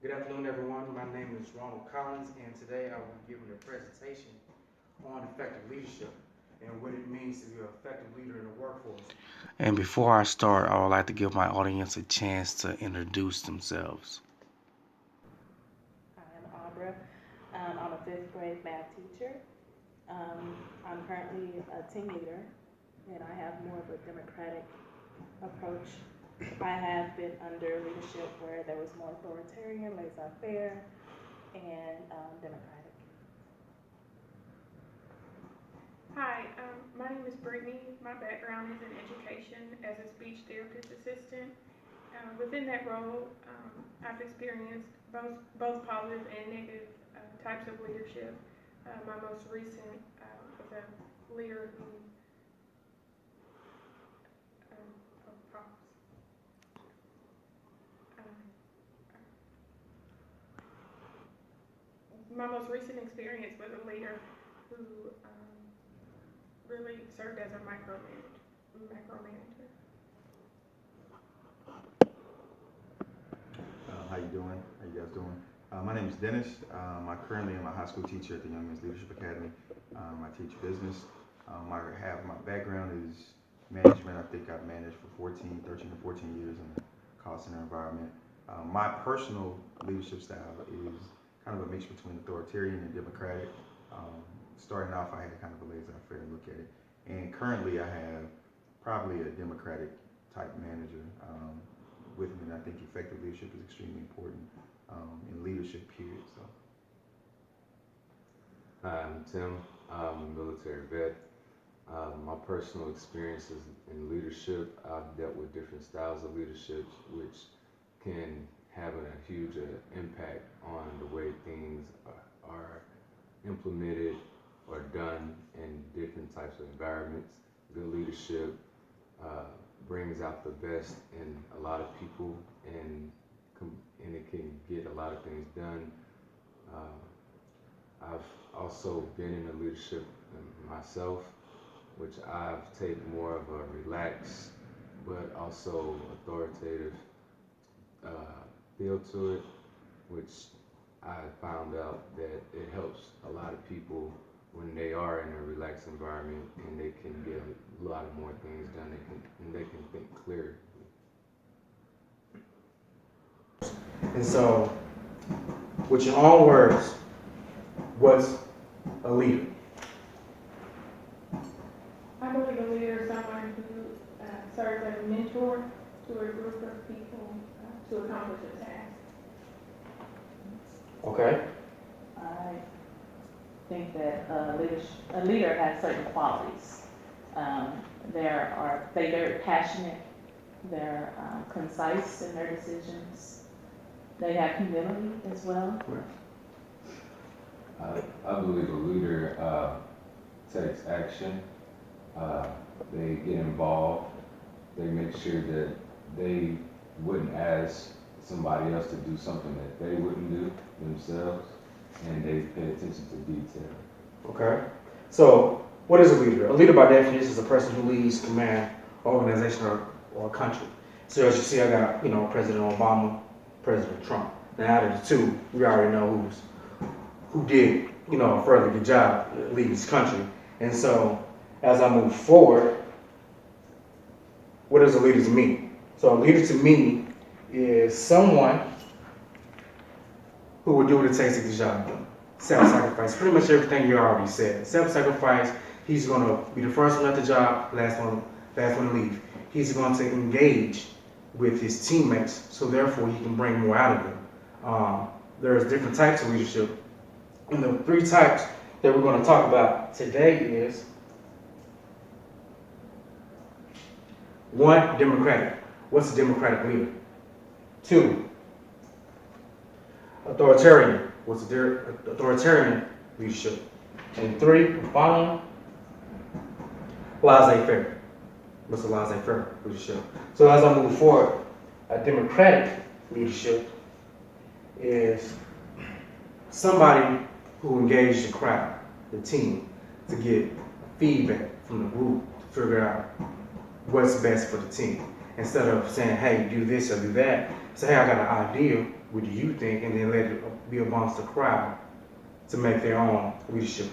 Good afternoon, everyone. My name is Ronald Collins, and today I will be giving a presentation on effective leadership and what it means to be an effective leader in the workforce. And before I start, I would like to give my audience a chance to introduce themselves. I'm Abra. I'm a fifth grade math teacher. I'm currently a team leader, and I have more of a democratic approach. I have been under leadership where there was more authoritarian, laissez-faire, and democratic. Hi, my name is Brittany. My background is in education as a speech therapist assistant. Within that role, I've experienced both positive and negative types of leadership. My most recent was a leader who oh, props. Um, my most recent experience was a leader who really served as a micromanager. How you doing? How you guys doing? My name is Dennis. I currently am a high school teacher at the Young Men's Leadership Academy. I teach business. My background is management. I think I've managed for 13 to 14 years in the call center environment. My personal leadership style is kind of a mix between authoritarian and democratic. Starting off, I had kind of a laissez-faire look at it. And currently, I have probably a democratic type manager with me, and I think effective leadership is extremely important in leadership, period. So, Hi, I'm Tim. I'm a military vet. My personal experiences in leadership, I've dealt with different styles of leadership, which can have a huge impact on the way things are implemented or done in different types of environments. Good leadership brings out the best in a lot of people, and it can get a lot of things done. I've also been in a leadership myself, which I've taken more of a relaxed but also authoritative feel to it, which I found out that it helps a lot of people when they are in a relaxed environment, and they can get a lot of more things done, and they can think clearly. And so, with your own words, what's a leader? I believe a leader is someone who serves as a mentor to a group of people to accomplish a task. Okay. I think that a leader has certain qualities. They're very passionate. They're concise in their decisions. They have humility as well. I believe a leader takes action. They get involved. They make sure that they wouldn't ask somebody else to do something that they wouldn't do themselves, and they pay attention to detail. Okay. So, what is a leader? A leader, by definition, is a person who leads, command, organization, or a country. So, as you see, I got President Obama, President Trump. Now, out of the two, we already know who did a further good job leading this country. And so, as I move forward, what is a leader to me? So, a leader to me is someone who will do what it takes to get the job done. Self-sacrifice, pretty much everything you already said. Self-sacrifice, he's going to be the first one at the job, last one to leave. He's going to engage with his teammates, so therefore he can bring more out of them. There's different types of leadership, and the three types that we're going to talk about today is: one, democratic. What's a democratic leader? Two, authoritarian. What's authoritarian leadership? And three, following, laissez-faire. What's a laissez-faire leadership? So as I move forward, a democratic leadership is somebody who engages the crowd, the team, to get feedback from the group to figure out what's best for the team. Instead of saying, hey, do this or do that, say, hey, I got an idea, what do you think, and then let it be amongst the crowd to make their own leadership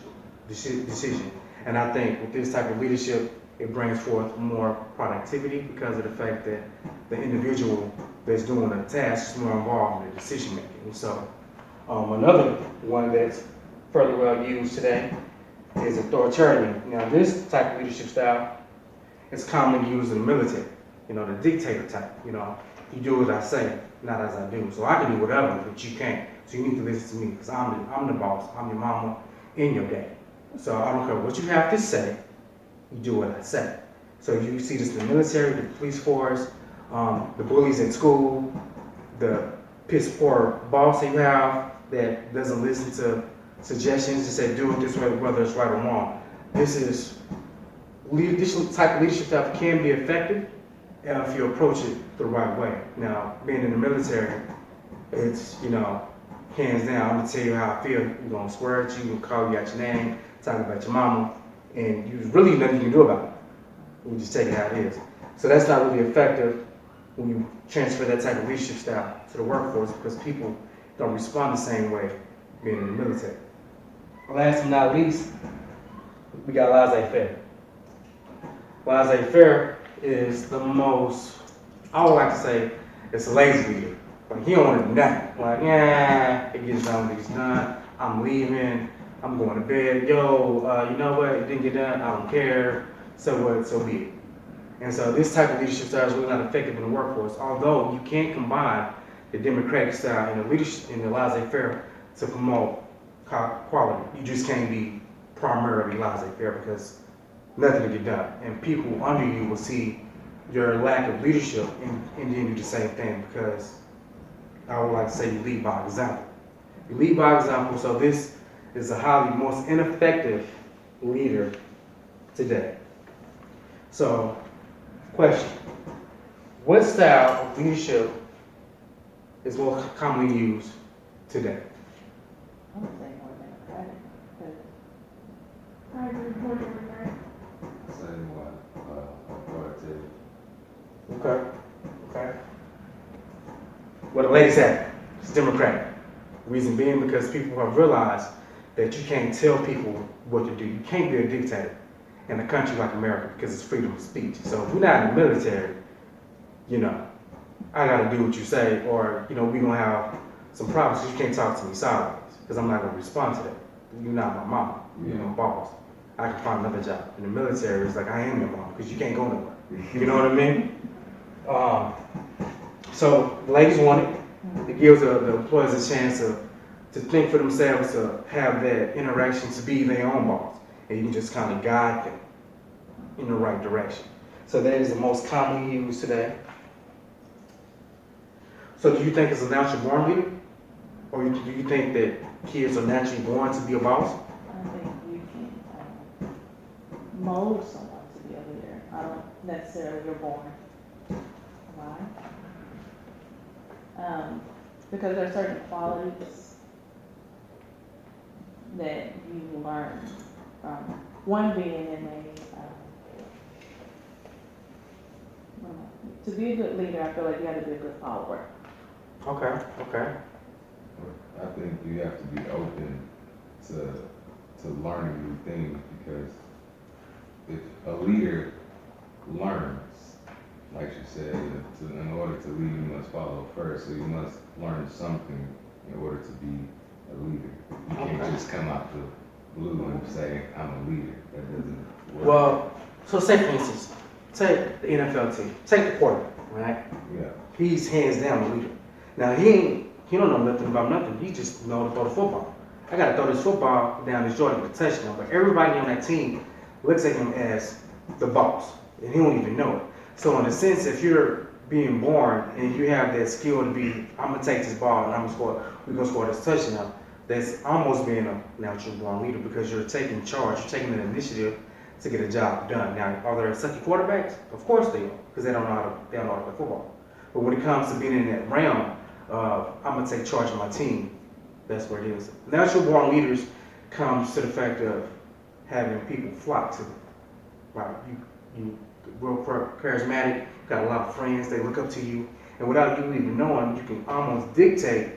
decision. And I think with this type of leadership, it brings forth more productivity because of the fact that the individual that's doing the task is more involved in the decision making. And so another one that's fairly well used today is authoritarian. Now this type of leadership style is commonly used in the military, the dictator type, you do as I say, not as I do. So I can do whatever, but you can't. So you need to listen to me because I'm the boss, I'm your mama and your dad. So I don't care what you have to say, you do what I say. So you see this in the military, the police force, the bullies at school, the piss poor boss you have that doesn't listen to suggestions, just say do it this way, whether it's right or wrong. This type of leadership stuff can be effective if you approach it the right way. Now, being in the military, it's, hands down, I'm gonna tell you how I feel. We're gonna swear at you, we're gonna call you out your name, talk about your mama, and there's really nothing you can do about it. We just take it how it is. So that's not really effective when you transfer that type of leadership style to the workforce because people don't respond the same way being in the military. Last but not least, we got laissez-faire. Laissez-faire is the most, I would like to say, it's a lazy leader. Like, he don't want to do nothing. Like, yeah, it gets done, it gets done. I'm leaving. I'm going to bed. Yo, you know what? It didn't get done. I don't care. So what? So be it. And so this type of leadership style is really not effective in the workforce. Although you can combine the democratic style and the leadership and the laissez-faire to promote quality. You just can't be primarily laissez-faire because nothing to get done. And people under you will see your lack of leadership and then do the same thing because I would like to say you lead by example. You lead by example, so this is the most ineffective leader today. So, question. What style of leadership is more commonly used today? I would say more democratic. I agree, more democratic. Same one, authoritative. Okay. Well, the ladies have it's democratic. Reason being because people have realized that you can't tell people what to do. You can't be a dictator in a country like America because it's freedom of speech. So if we're not in the military, I gotta do what you say, or we're gonna have some problems. You can't talk to me sideways because I'm not gonna respond to that. You're not my mama. You're my boss. I can find another job. In the military, it's like I am your mom because you can't go nowhere. You know what I mean? So the ladies want it. It gives the employees a chance to think for themselves, to have that interaction, to be their own boss, and you can just kind of guide them in the right direction. So that is the most commonly used today. So do you think it's a natural born leader, or do you think that kids are naturally born to be a boss? I think you can mold someone to be a leader. I don't necessarily you're born. Why? Because there are certain qualities that you learn from. One being to be a good leader, I feel like you have to be a good follower. Okay. I think you have to be open to learning new things because if a leader learns, like you said, in order to lead, you must follow first. So you must learn something in order to be a leader. You can't just come out the blue and say, I'm a leader. That doesn't work. Well, so say for instance, take the NFL team, take the quarterback, right? Yeah. He's hands down a leader. Now he don't know nothing about nothing. He just know to throw the football. I gotta throw this football down his Jordan with a touchdown. But everybody on that team looks at him as the boss, and he don't even know it. So in a sense, if you're being born and you have that skill to be, I'm gonna take this ball and we're gonna score this touchdown. That's almost being a natural born leader because you're taking charge, you're taking an initiative to get a job done. Now, are there sucky quarterbacks? Of course they are, because they don't know how to play football. But when it comes to being in that realm of I'm gonna take charge of my team, that's where it is. Natural born leaders comes to the fact of having people flock to them. Right? You real charismatic, got a lot of friends, they look up to you, and without you even knowing, you can almost dictate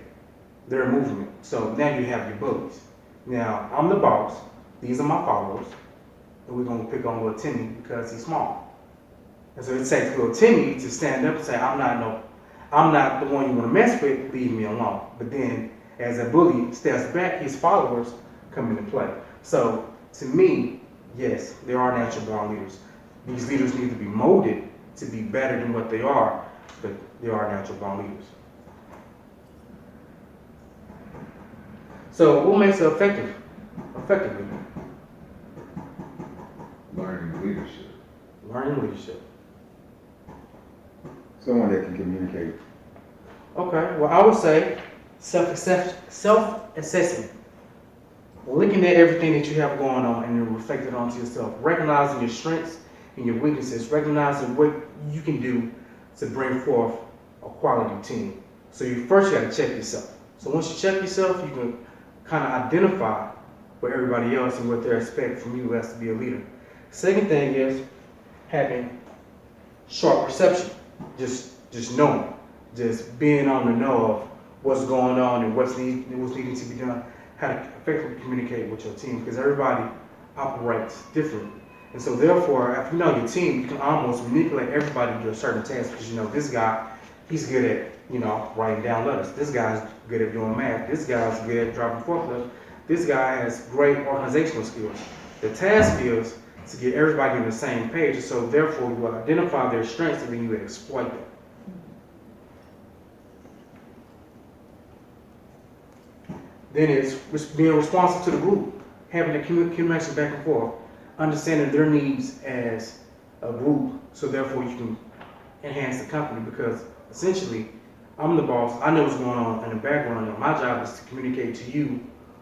their movement. So now you have your bullies. Now, I'm the boss, these are my followers, and we're gonna pick on little Timmy because he's small. And so it takes little Timmy to stand up and say, I'm not the one you wanna mess with, leave me alone. But then, as a bully steps back, his followers come into play. So, to me, yes, there are natural born leaders. These leaders need to be molded to be better than what they are, but there are natural born leaders. So, what makes it effective? Effectively, Learning leadership. learning leadership. Someone that can communicate. Okay, well, I would say self-assessing. Looking at everything that you have going on and then reflecting onto yourself. Recognizing your strengths and your weaknesses. Recognizing what you can do to bring forth a quality team. So you first got to check yourself. So once you check yourself, you can kind of identify with everybody else and what they're expecting from you as to be a leader. Second thing is having sharp perception. Just knowing. Just being on the know of what's going on and what's needing to be done. How to effectively communicate with your team, because everybody operates differently. And so therefore, if you know your team, you can almost manipulate everybody to do a certain task, because you know this guy, he's good at, writing down letters. This guy's good at doing math. This guy's good at driving forklift. This guy has great organizational skills. The task is to get everybody on the same page, so therefore you will identify their strengths and then you will exploit them. Then it's being responsive to the group, having the communication back and forth, understanding their needs as a group, so therefore you can enhance the company, because essentially, I'm the boss, I know what's going on in the background, and my job is to communicate to you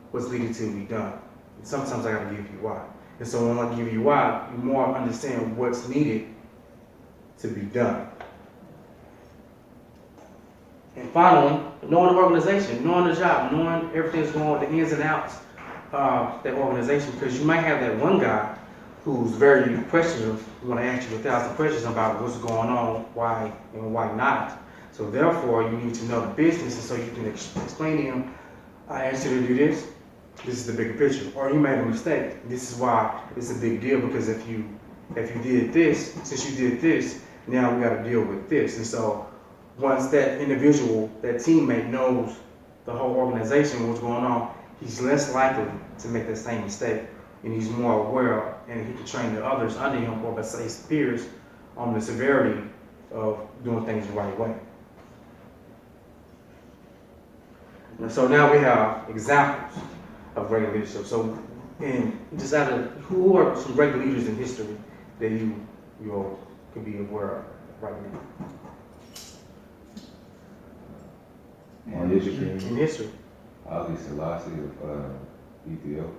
what's needed to be done. And sometimes I gotta give you why. And so when I give you why, you more understand what's needed to be done. And finally, knowing the organization, knowing the job, knowing everything that's going on, the ins and outs of that organization, because you might have that one guy who's very questionable, want to ask you 1,000 questions about what's going on, why and why not. So therefore, you need to know the business, and so you can explain to him, I asked you to do this, this is the bigger picture, or you made a mistake, this is why it's a big deal, because if you did this, since you did this, now we got to deal with this. And so once that individual, that teammate knows the whole organization, what's going on, he's less likely to make that same mistake, and he's more aware, and he can train the others under him, or let's say his peers, on the severity of doing things the right way. And so now we have examples of great leadership. So, and just out of who are some great leaders in history that you all could be aware of right now? Martin Luther King. In history. Ali Selassie of Ethiopia.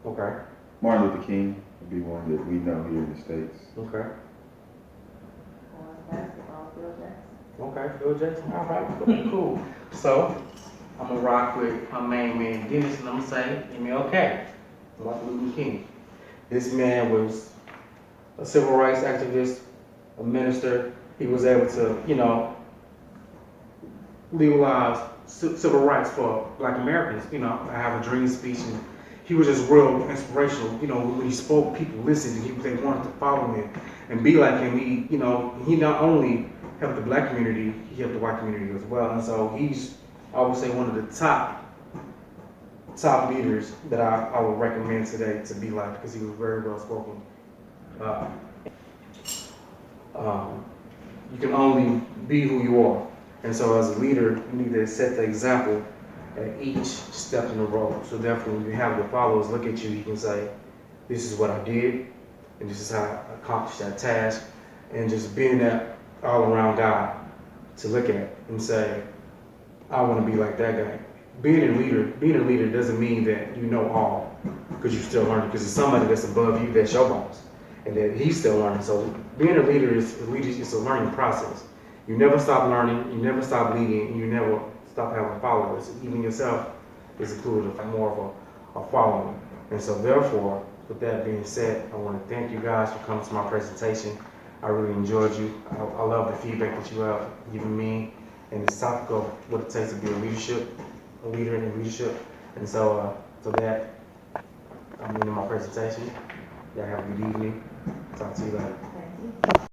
Okay. Martin Luther King would be one that we know here in the States. Okay. Basketball, Phil Jackson. Okay, Phil Jackson. All right, cool. So, I'm gonna rock with my main man Dennis, and I'm gonna say MLK, Martin Luther King. This man was a civil rights activist, a minister. He was able to, legalize civil rights for Black Americans. I have a dream speech, and he was just real inspirational. When he spoke, people listened, and they wanted to follow him and be like him. He not only helped the Black community, he helped the white community as well. And so he's, I would say, one of the top leaders that I would recommend today to be like, because he was very well spoken. You can only be who you are. And so as a leader, you need to set the example at each step in the road. So therefore, when you have your followers look at you, you can say, this is what I did, and this is how I accomplished that task. And just being that all-around guy to look at and say, I want to be like that guy. Being a leader doesn't mean that you know all, because you're still learning, because it's somebody that's above you that's your boss, and that he's still learning. So being a leader is a learning process. You never stop learning, you never stop leading, and you never stop having followers. Even yourself is included more of a following. And so therefore, with that being said, I want to thank you guys for coming to my presentation. I really enjoyed you. I love the feedback that you have given me and this topic of what it takes to be a leader in leadership. And so that I'm ending my presentation. Y'all have a good evening. Talk to you later.